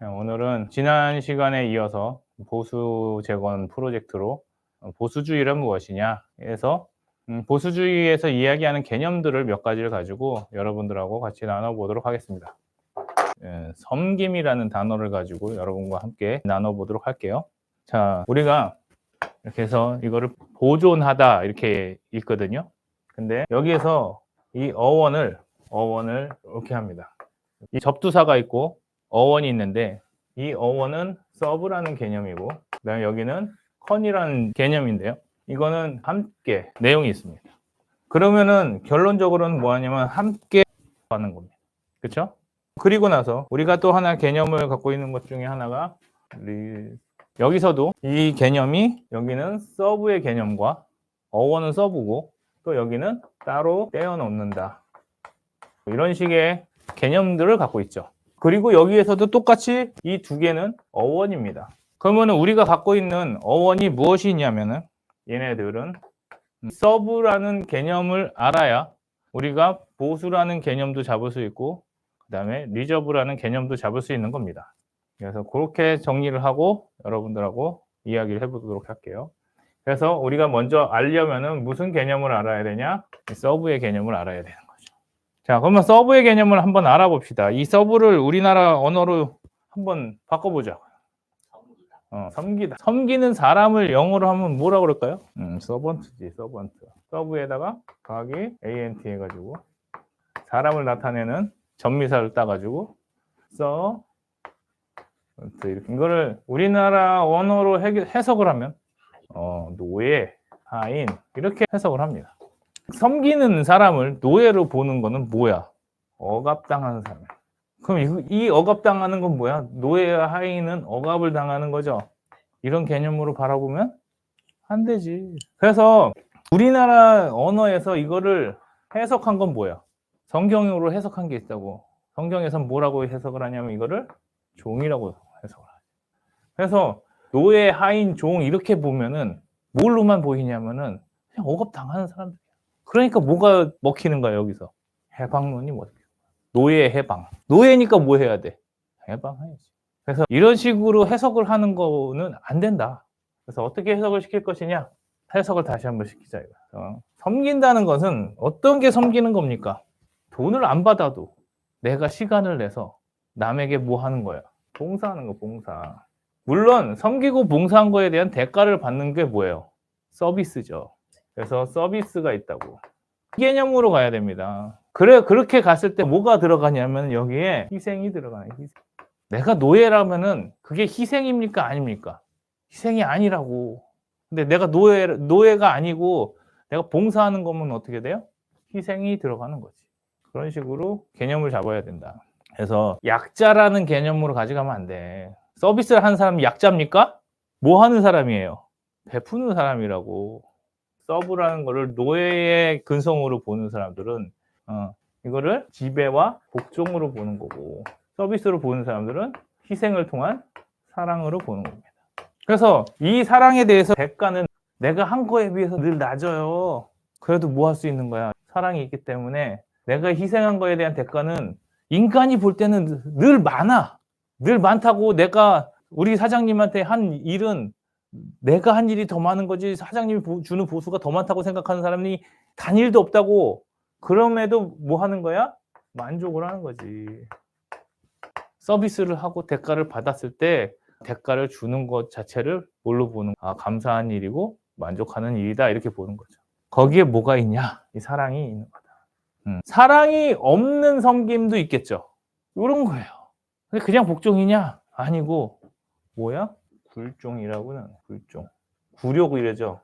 오늘은 지난 시간에 이어서 보수 재건 프로젝트로 보수주의란 무엇이냐 해서 보수주의에서 이야기하는 개념들을 몇 가지를 가지고 여러분들하고 같이 나눠보도록 하겠습니다. 섬김이라는 단어를 가지고 여러분과 함께 나눠보도록 할게요. 자, 우리가 이렇게 해서 이거를 보존하다 이렇게 읽거든요. 근데 여기에서 이 어원을 이렇게 합니다. 이 접두사가 있고 어원이 있는데 이 어원은 서브라는 개념이고 그다음에 여기는 컨이라는 개념인데요. 이거는 함께 내용이 있습니다. 그러면은 결론적으로는 뭐 하냐면 함께 하는 겁니다. 그렇죠? 그리고 나서 우리가 또 하나 개념을 갖고 있는 것 중에 하나가 여기서도 이 개념이 여기는 서브의 개념과 어원은 서브고 또 여기는 따로 떼어 놓는다. 이런 식의 개념들을 갖고 있죠. 그리고 여기에서도 똑같이 이 두 개는 어원입니다. 그러면 우리가 갖고 있는 어원이 무엇이 있냐면은 얘네들은 서브라는 개념을 알아야 우리가 보수라는 개념도 잡을 수 있고 그 다음에 리저브라는 개념도 잡을 수 있는 겁니다. 그래서 그렇게 정리를 하고 여러분들하고 이야기를 해보도록 할게요. 그래서 우리가 먼저 알려면은 무슨 개념을 알아야 되냐? 서브의 개념을 알아야 되는 거죠. 자, 그러면 서브의 개념을 한번 알아봅시다. 이 서브를 우리나라 언어로 한번 바꿔보자. 섬기다. 섬기는 사람을 영어로 하면 뭐라 그럴까요? 서번트지, 서번트. 서브에다가 곱하기 ANT 해가지고 사람을 나타내는 전미사를 따가지고 이렇게 이거를 우리나라 언어로 해석을 하면 노예, 하인 이렇게 해석을 합니다. 섬기는 사람을 노예로 보는 거는 뭐야? 억압당하는 사람. 그럼 이 억압당하는 건 뭐야? 노예와 하인은 억압을 당하는 거죠. 이런 개념으로 바라보면 안 되지. 그래서 우리나라 언어에서 이거를 해석한 건 뭐야? 성경으로 해석한 게 있다고. 성경에선 뭐라고 해석을 하냐면 이거를 종이라고 해석을 하죠. 그래서 노예, 하인, 종 이렇게 보면은 뭘로만 보이냐면은 그냥 억압당하는 사람들이야. 그러니까 뭐가 먹히는 거야 여기서? 해방론이 먹혀. 노예 해방. 노예니까 뭐 해야 돼? 해방해야지. 그래서 이런 식으로 해석을 하는 거는 안 된다. 그래서 어떻게 해석을 시킬 것이냐? 해석을 다시 한번 시키자. 섬긴다는 것은 어떤 게 섬기는 겁니까? 돈을 안 받아도 내가 시간을 내서 남에게 뭐 하는 거야? 봉사하는 거, 봉사. 물론 섬기고 봉사한 거에 대한 대가를 받는 게 뭐예요? 서비스죠. 그래서 서비스가 있다고. 이 개념으로 가야 됩니다. 그렇게 갔을 때 뭐가 들어가냐면 여기에 희생이 들어가요. 희생. 내가 노예라면은 그게 희생입니까? 아닙니까? 희생이 아니라고. 근데 내가 노예가 아니고 내가 봉사하는 거면 어떻게 돼요? 희생이 들어가는 거지. 그런 식으로 개념을 잡아야 된다. 그래서 약자라는 개념으로 가져가면 안 돼. 서비스를 하는 사람이 약자입니까? 뭐 하는 사람이에요? 베푸는 사람이라고. 서브라는 거를 노예의 근성으로 보는 사람들은 이거를 지배와 복종으로 보는 거고 서비스로 보는 사람들은 희생을 통한 사랑으로 보는 겁니다. 그래서 이 사랑에 대해서 대가는 내가 한 거에 비해서 늘 낮아요. 그래도 뭐 할 수 있는 거야? 사랑이 있기 때문에 내가 희생한 거에 대한 대가는 인간이 볼 때는 늘 많아. 늘 많다고 내가 우리 사장님한테 한 일은 내가 한 일이 더 많은 거지 사장님이 주는 보수가 더 많다고 생각하는 사람이 단일도 없다고. 그럼에도 뭐 하는 거야? 만족을 하는 거지. 서비스를 하고 대가를 받았을 때 대가를 주는 것 자체를 뭘로 보는 거야? 감사한 일이고 만족하는 일이다 이렇게 보는 거죠. 거기에 뭐가 있냐? 이 사랑이 있는 거다. 사랑이 없는 섬김도 있겠죠. 이런 거예요. 근데 그냥 복종이냐? 아니고 뭐야? 굴종이라고는 굴종. 구려고 이래죠.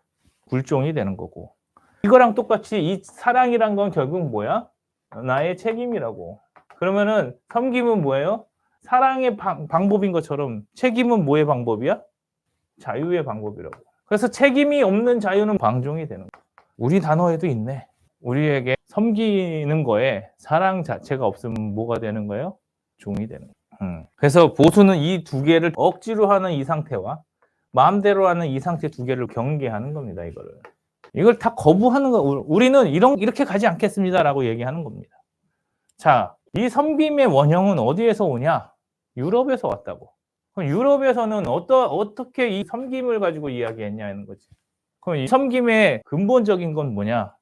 굴종이 되는 거고. 이거랑 똑같이 이 사랑이란 건 결국 뭐야? 나의 책임이라고. 그러면은 섬김은 뭐예요? 사랑의 방법인 것처럼 책임은 뭐의 방법이야? 자유의 방법이라고. 그래서 책임이 없는 자유는 방종이 되는 거야. 우리 단어에도 있네. 우리에게 섬기는 거에 사랑 자체가 없으면 뭐가 되는 거예요? 종이 되는 거예요. 그래서 보수는 이 두 개를 억지로 하는 이 상태와 마음대로 하는 이 상태 두 개를 경계하는 겁니다. 이걸 다 거부하는 거. 우리는 이렇게 가지 않겠습니다라고 얘기하는 겁니다. 자, 이 섬김의 원형은 어디에서 오냐? 유럽에서 왔다고. 그럼 유럽에서는 어떻게 이 섬김을 가지고 이야기했냐는 거지. 그럼 이 섬김의 근본적인 건 뭐냐?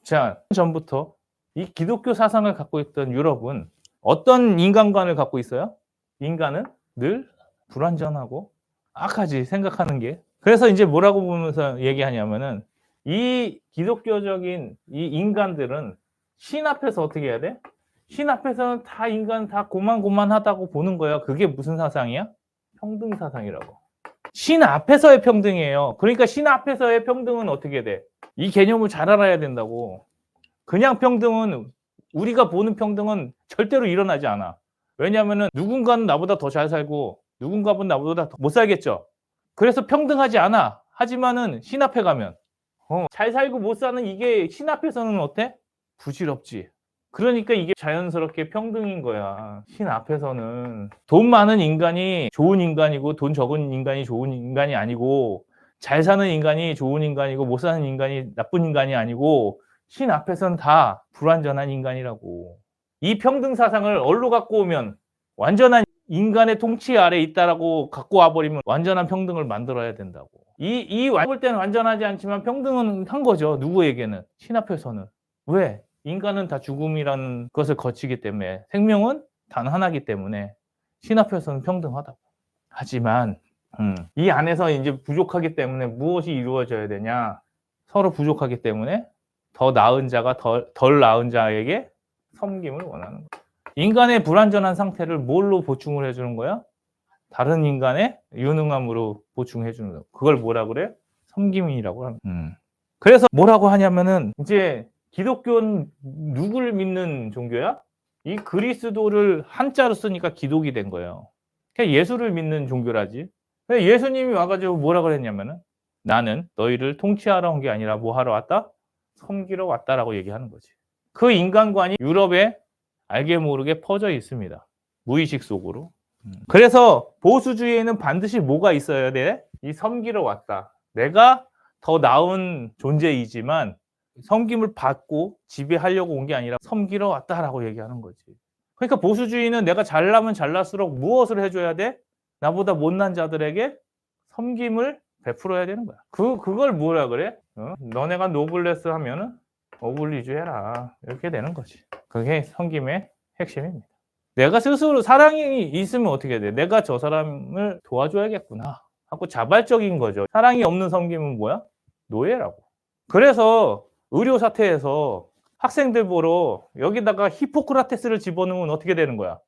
자, 전부터 이 기독교 사상을 갖고 있던 유럽은 어떤 인간관을 갖고 있어요? 인간은 늘 불완전하고 악하지 생각하는 게. 그래서 이제 뭐라고 보면서 얘기하냐면은 이 기독교적인 이 인간들은 신 앞에서 어떻게 해야 돼? 신 앞에서는 다 인간 다 고만고만하다고 보는 거야. 그게 무슨 사상이야? 평등 사상이라고. 신 앞에서의 평등이에요. 그러니까 신 앞에서의 평등은 어떻게 돼? 이 개념을 잘 알아야 된다고. 그냥 평등은 우리가 보는 평등은 절대로 일어나지 않아. 왜냐하면 누군가는 나보다 더 잘 살고 누군가는 나보다 더 못 살겠죠. 그래서 평등하지 않아. 하지만은 신 앞에 가면 잘 살고 못 사는 이게 신 앞에서는 어때? 부질없지. 그러니까 이게 자연스럽게 평등인 거야. 신 앞에서는 돈 많은 인간이 좋은 인간이고 돈 적은 인간이 좋은 인간이 아니고 잘 사는 인간이 좋은 인간이고 못 사는 인간이 나쁜 인간이 아니고 신 앞에서는 다 불완전한 인간이라고. 이 평등 사상을 어디로 갖고 오면 완전한 인간의 통치 아래 있다라고 갖고 와버리면 완전한 평등을 만들어야 된다고. 볼 때는 완전하지 않지만 평등은 한 거죠. 누구에게는. 신 앞에서는. 왜? 인간은 다 죽음이라는 것을 거치기 때문에 생명은 단 하나이기 때문에 신 앞에서는 평등하다고. 하지만 이 안에서 이제 부족하기 때문에 무엇이 이루어져야 되냐? 서로 부족하기 때문에 더 나은 자가 덜 나은 자에게 섬김을 원하는 거야. 인간의 불완전한 상태를 뭘로 보충을 해주는 거야? 다른 인간의 유능함으로 보충해 주는 거. 그걸 뭐라 그래? 섬김이라고 합니다. 그래서 뭐라고 하냐면은 이제 기독교는 누구를 믿는 종교야? 이 그리스도를 한자로 쓰니까 기독이 된 거예요. 그냥 예수를 믿는 종교라지. 예수님이 와가지고 뭐라 그랬냐면은 나는 너희를 통치하러 온 게 아니라 뭐 하러 왔다? 섬기러 왔다라고 얘기하는 거지. 그 인간관이 유럽에 알게 모르게 퍼져 있습니다. 무의식 속으로. 그래서 보수주의에는 반드시 뭐가 있어야 돼? 이 섬기러 왔다. 내가 더 나은 존재이지만 섬김을 받고 지배하려고 온 게 아니라 섬기러 왔다라고 얘기하는 거지. 그러니까 보수주의는 내가 잘나면 잘날수록 무엇을 해줘야 돼? 나보다 못난 자들에게 섬김을 베풀어야 되는 거야. 그걸 뭐라 그래? 너네가 노블레스 하면은 오블리주 해라. 이렇게 되는 거지. 그게 섬김의 핵심입니다. 내가 스스로 사랑이 있으면 어떻게 돼? 내가 저 사람을 도와줘야겠구나 하고 자발적인 거죠. 사랑이 없는 섬김은 뭐야? 노예라고. 그래서 의료 사태에서 학생들 보러 여기다가 히포크라테스를 집어넣으면 어떻게 되는 거야?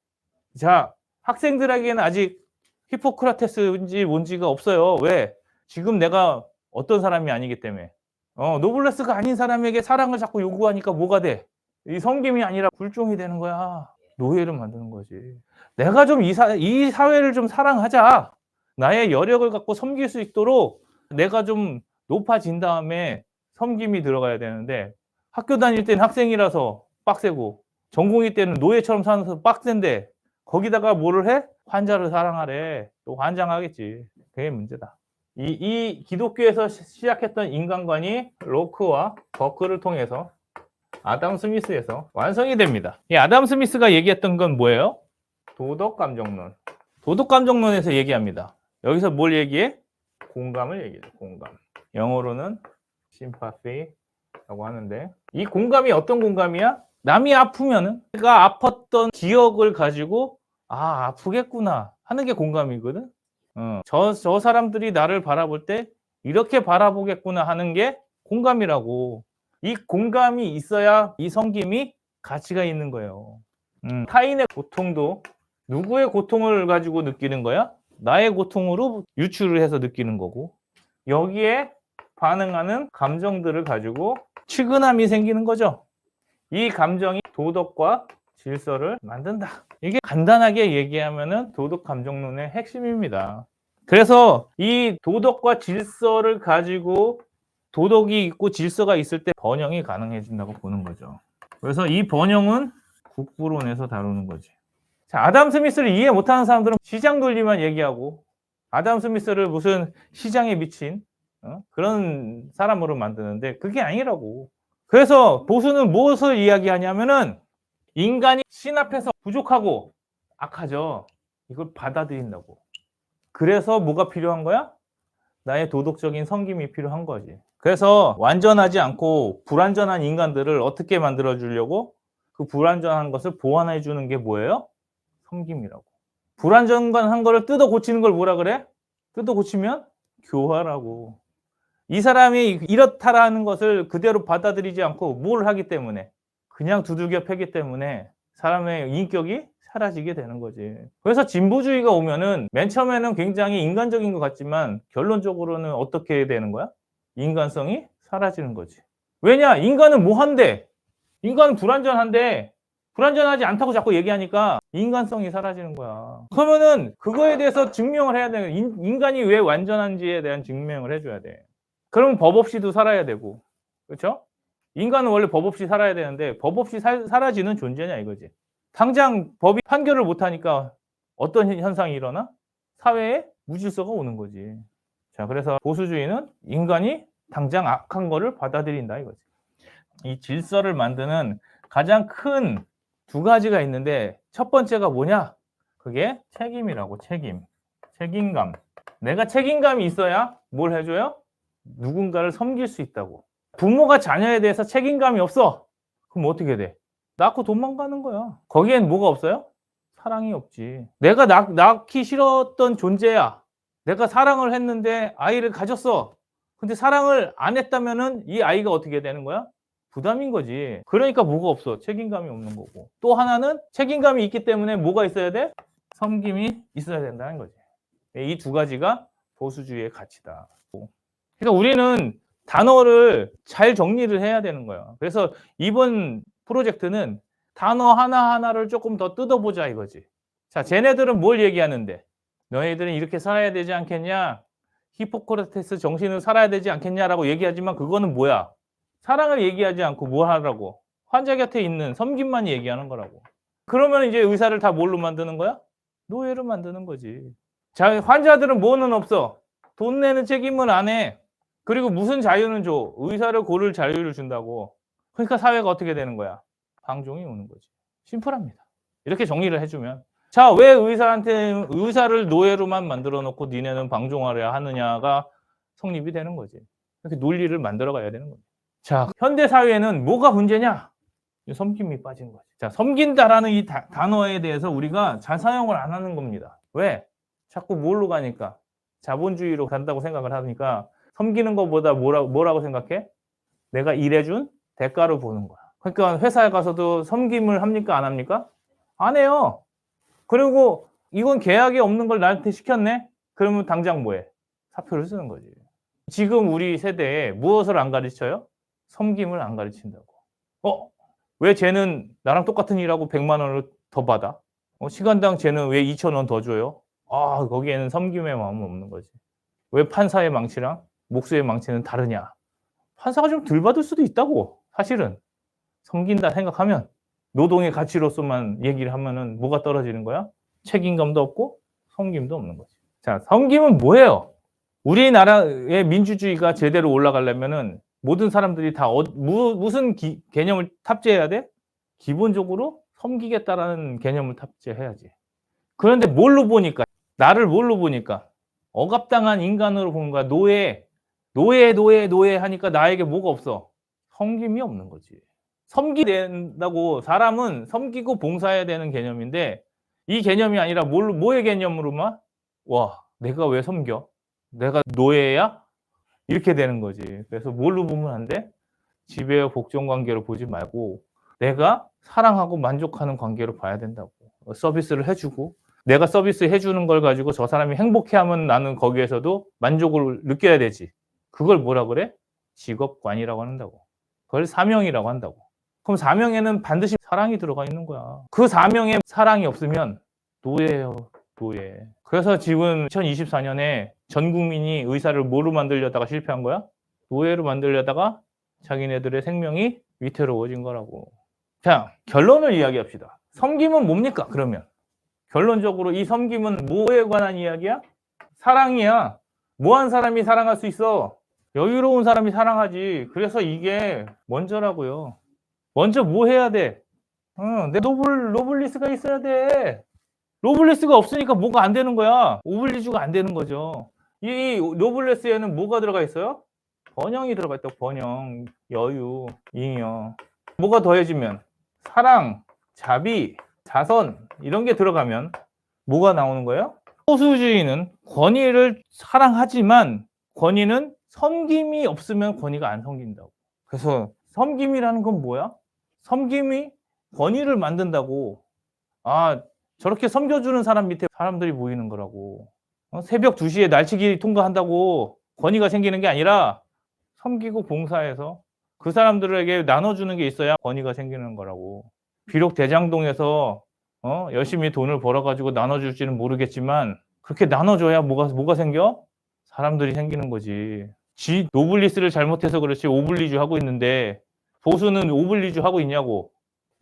자, 학생들에게는 아직 히포크라테스인지 뭔지가 없어요. 왜? 지금 내가 어떤 사람이 아니기 때문에. 노블레스가 아닌 사람에게 사랑을 자꾸 요구하니까 뭐가 돼? 이 섬김이 아니라 굴종이 되는 거야. 노예를 만드는 거지. 내가 좀 이 사회를 좀 사랑하자. 나의 여력을 갖고 섬길 수 있도록 내가 좀 높아진 다음에 섬김이 들어가야 되는데 학교 다닐 때는 학생이라서 빡세고 전공의 때는 노예처럼 사는 빡센데 거기다가 뭐를 해? 환자를 사랑하래. 또 환장하겠지. 그게 문제다. 이 기독교에서 시작했던 인간관이 로크와 버크를 통해서 아담 스미스에서 완성이 됩니다. 이 아담 스미스가 얘기했던 건 뭐예요? 도덕감정론. 도덕감정론에서 얘기합니다. 여기서 뭘 얘기해? 공감을 얘기해. 공감. 영어로는 sympathy라고 하는데 이 공감이 어떤 공감이야? 남이 아프면은 내가 아팠던 기억을 가지고 아프겠구나 하는 게 공감이거든. 저 사람들이 나를 바라볼 때 이렇게 바라보겠구나 하는 게 공감이라고. 이 공감이 있어야 이 섬김이 가치가 있는 거예요. 타인의 고통도 누구의 고통을 가지고 느끼는 거야? 나의 고통으로 유추를 해서 느끼는 거고 여기에 반응하는 감정들을 가지고 측은함이 생기는 거죠. 이 감정이 도덕과 질서를 만든다. 이게 간단하게 얘기하면은 도덕 감정론의 핵심입니다. 그래서 이 도덕과 질서를 가지고 도덕이 있고 질서가 있을 때 번영이 가능해진다고 보는 거죠. 그래서 이 번영은 국부론에서 다루는 거지. 자, 아담 스미스를 이해 못하는 사람들은 시장 논리만 얘기하고 아담 스미스를 무슨 시장에 미친 그런 사람으로 만드는데 그게 아니라고. 그래서 보수는 무엇을 이야기하냐면은 인간이 신 앞에서 부족하고 악하죠. 이걸 받아들인다고. 그래서 뭐가 필요한 거야? 나의 도덕적인 섬김이 필요한 거지. 그래서 완전하지 않고 불완전한 인간들을 어떻게 만들어 주려고? 그 불완전한 것을 보완해 주는 게 뭐예요? 섬김이라고. 불완전한 거를 뜯어 고치는 걸 뭐라 그래? 뜯어 고치면 교화라고. 이 사람이 이렇다라는 것을 그대로 받아들이지 않고 뭘 하기 때문에, 그냥 두들겨 패기 때문에 사람의 인격이 사라지게 되는 거지. 그래서 진보주의가 오면은 맨 처음에는 굉장히 인간적인 것 같지만 결론적으로는 어떻게 되는 거야? 인간성이 사라지는 거지. 왜냐? 인간은 뭐 한데? 인간은 불완전한데 불완전하지 않다고 자꾸 얘기하니까 인간성이 사라지는 거야. 그러면은 그거에 대해서 증명을 해야 돼. 인간이 왜 완전한지에 대한 증명을 해줘야 돼. 그러면 법 없이도 살아야 되고, 그렇죠? 인간은 원래 법 없이 살아야 되는데 법 없이 사라지는 존재냐 이거지. 당장 법이 판결을 못하니까 어떤 현상이 일어나? 사회에 무질서가 오는 거지. 자, 그래서 보수주의는 인간이 당장 악한 거를 받아들인다 이거지. 이 질서를 만드는 가장 큰 두 가지가 있는데 첫 번째가 뭐냐? 그게 책임이라고. 책임감. 내가 책임감이 있어야 뭘 해줘요? 누군가를 섬길 수 있다고. 부모가 자녀에 대해서 책임감이 없어. 그럼 어떻게 돼? 낳고 도망가는 거야. 거기엔 뭐가 없어요? 사랑이 없지. 내가 낳기 싫었던 존재야. 내가 사랑을 했는데 아이를 가졌어. 근데 사랑을 안 했다면은 이 아이가 어떻게 되는 거야? 부담인 거지. 그러니까 뭐가 없어? 책임감이 없는 거고. 또 하나는 책임감이 있기 때문에 뭐가 있어야 돼? 섬김이 있어야 된다는 거지. 이 두 가지가 보수주의의 가치다. 그러니까 우리는 단어를 잘 정리를 해야 되는 거야. 그래서 이번 프로젝트는 단어 하나하나를 조금 더 뜯어보자 이거지. 자, 쟤네들은 뭘 얘기하는데? 너희들은 이렇게 살아야 되지 않겠냐? 히포크라테스 정신을 살아야 되지 않겠냐라고 얘기하지만 그거는 뭐야? 사랑을 얘기하지 않고 뭐 하라고? 환자 곁에 있는 섬김만 얘기하는 거라고. 그러면 이제 의사를 다 뭘로 만드는 거야? 노예로 만드는 거지. 자, 환자들은 뭐는 없어? 돈 내는 책임은 안 해. 그리고 무슨 자유는 줘? 의사를 고를 자유를 준다고. 그러니까 사회가 어떻게 되는 거야? 방종이 오는 거지. 심플합니다. 이렇게 정리를 해주면. 자, 왜 의사를 노예로만 만들어 놓고 니네는 방종하려 하느냐가 성립이 되는 거지. 이렇게 논리를 만들어 가야 되는 거지. 자, 현대 사회에는 뭐가 문제냐? 섬김이 빠진 거지. 자, 섬긴다라는 이 단어에 대해서 우리가 잘 사용을 안 하는 겁니다. 왜? 자꾸 뭘로 가니까? 자본주의로 간다고 생각을 하니까 섬기는 것보다 뭐라고 생각해? 내가 일해준 대가로 보는 거야. 그러니까 회사에 가서도 섬김을 합니까? 안 합니까? 안 해요. 그리고 이건 계약에 없는 걸 나한테 시켰네? 그러면 당장 뭐해? 사표를 쓰는 거지. 지금 우리 세대에 무엇을 안 가르쳐요? 섬김을 안 가르친다고. 왜 쟤는 나랑 똑같은 일하고 100만 원을 더 받아? 시간당 쟤는 왜 2,000원 더 줘요? 거기에는 섬김의 마음은 없는 거지. 왜 판사의 망치랑 목수의 망치는 다르냐? 판사가 좀 덜 받을 수도 있다고. 사실은 섬긴다 생각하면 노동의 가치로서만 얘기를 하면은 뭐가 떨어지는 거야? 책임감도 없고 섬김도 없는 거지. 자, 섬김은 뭐예요? 우리나라의 민주주의가 제대로 올라가려면은 모든 사람들이 다 무슨 개념을 탑재해야 돼? 기본적으로 섬기겠다라는 개념을 탑재해야지. 그런데 뭘로 보니까? 나를 뭘로 보니까? 억압당한 인간으로 보는 거야. 노예 하니까 나에게 뭐가 없어? 섬김이 없는 거지. 섬기된다고 사람은 섬기고 봉사해야 되는 개념인데 이 개념이 아니라 뭐의 개념으로만? 와, 내가 왜 섬겨? 내가 노예야? 이렇게 되는 거지. 그래서 뭘로 보면 안 돼? 지배와 복종 관계로 보지 말고 내가 사랑하고 만족하는 관계로 봐야 된다고. 서비스를 해주고 내가 서비스 해주는 걸 가지고 저 사람이 행복해하면 나는 거기에서도 만족을 느껴야 되지. 그걸 뭐라 그래? 직업관이라고 한다고. 그걸 사명이라고 한다고. 그럼 사명에는 반드시 사랑이 들어가 있는 거야. 그 사명에 사랑이 없으면 노예예요, 노예. 그래서 지금 2024년에 전 국민이 의사를 뭐로 만들려다가 실패한 거야? 노예로 만들려다가 자기네들의 생명이 위태로워진 거라고. 자, 결론을 이야기합시다. 섬김은 뭡니까? 그러면 결론적으로 이 섬김은 뭐에 관한 이야기야? 사랑이야. 뭐한 사람이 사랑할 수 있어? 여유로운 사람이 사랑하지. 그래서 이게 먼저라고요. 먼저 뭐 해야 돼? 내 노블리스가 있어야 돼. 로블레스가 없으니까 뭐가 안 되는 거야. 오블리주가 안 되는 거죠. 이 노블레스에는 뭐가 들어가 있어요? 번영이 들어가 있다. 번영, 여유, 잉여. 뭐가 더해지면 사랑, 자비, 자선 이런 게 들어가면 뭐가 나오는 거예요? 포수주의는 권위를 사랑하지만 권위는 섬김이 없으면 권위가 안 섬긴다고. 그래서 섬김이라는 건 뭐야? 섬김이 권위를 만든다고. 아, 저렇게 섬겨주는 사람 밑에 사람들이 모이는 거라고. 새벽 2시에 날치기 통과한다고 권위가 생기는 게 아니라 섬기고 봉사해서 그 사람들에게 나눠주는 게 있어야 권위가 생기는 거라고. 비록 대장동에서 열심히 돈을 벌어가지고 나눠줄지는 모르겠지만 그렇게 나눠줘야 뭐가 생겨? 사람들이 생기는 거지. 노블리스를 잘못해서 그렇지 오블리주 하고 있는데 보수는 오블리주 하고 있냐고.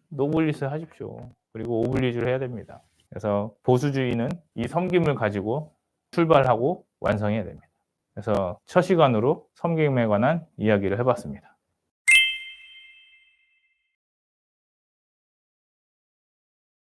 노블리스 하십시오. 그리고 오블리주를 해야 됩니다. 그래서 보수주의는 이 섬김을 가지고 출발하고 완성해야 됩니다. 그래서 첫 시간으로 섬김에 관한 이야기를 해봤습니다.